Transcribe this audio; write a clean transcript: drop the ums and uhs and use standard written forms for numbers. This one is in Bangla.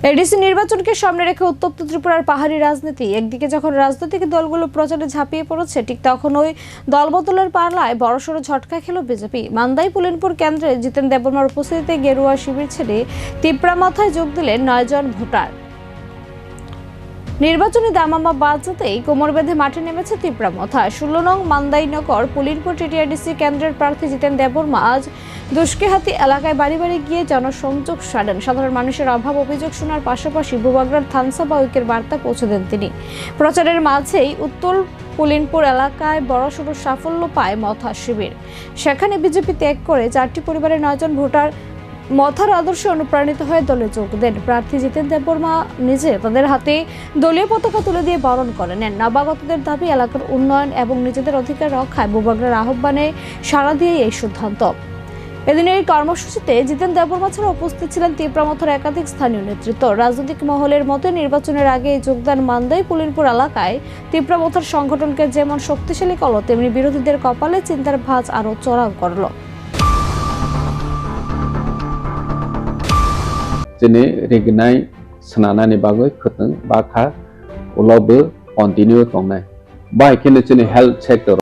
এডিসি নির্বাচনকে সামনে রেখে উত্তপ্ত ত্রিপুরার পাহাড়ি রাজনীতি। একদিকে যখন রাজনৈতিক দলগুলো প্রচারে ঝাঁপিয়ে পড়েছে, ঠিক তখন ওই দলবদলের পাল্লায় বড়সড় ঝটকা খেল বিজেপি। মান্দাই পুলিনপুর কেন্দ্রে জিতেন দেববর্মার উপস্থিতিতে গেরুয়া শিবির ছেড়ে তিপ্রামাথায় যোগ দিলেন 9 জন ভোটার। নির্বাচনী দামামা বাজাতেই কোমর বেঁধে মাঠে নেমেছে তিপ্রামাথা। 16 নং মান্দাইনগর পুলিনপুর টিটিআরডিসি কেন্দ্রের প্রার্থী জিতেন দেববর্মা আজ দুষ্কেহাতি এলাকায় বাড়ি বাড়ি গিয়ে জনসংযোগ সারেন। সাধারণ মানুষের অভাব অভিযোগ শোনার পাশাপাশি বুবাগ্রার থানসাবা ঐক্যের বার্তা পৌঁছে দেন তিনি। প্রচারের মাঝেই উত্তর পুলিনপুর এলাকায় বড়সড় সাফল্য পায় মথা শিবির। সেখানে বিজেপি ত্যাগ করে 4টি পরিবারের 9 জন ভোটার মথার আদর্শে অনুপ্রাণিত হয়ে দলে যোগ দেন। প্রার্থী জিতেন দেববর্মা নিজে তাদের হাতে দলীয় পতাকা তুলে দিয়ে বরণ করে নেন। নবাগতদের দাবি এলাকার উন্নয়ন এবং নিজেদের অধিকার রক্ষায় বুবাগ্রার আহ্বানে সাড়া দিয়ে এই সিদ্ধান্ত। এদিনের এই কর্মসূচিতে জিতেন দেববর্মা ছাড়া উপস্থিত ছিলেন তিপ্রামাথার একাধিক স্থানীয় নেতৃত্ব। রাজনৈতিক মহলের মতে নির্বাচনের আগে যোগদান মান্দাই পুলিনপুর এলাকায় তিপ্রামাথার সংগঠনকে যেমন শক্তিশালী করল, তেমনি বিরোধীদের কপালে চিন্তার ভাঁজ আরও চড়াও করল। Jene regnai sanana ni bagoi khutang bakha ulobe continue tongnai bai kene jene health sector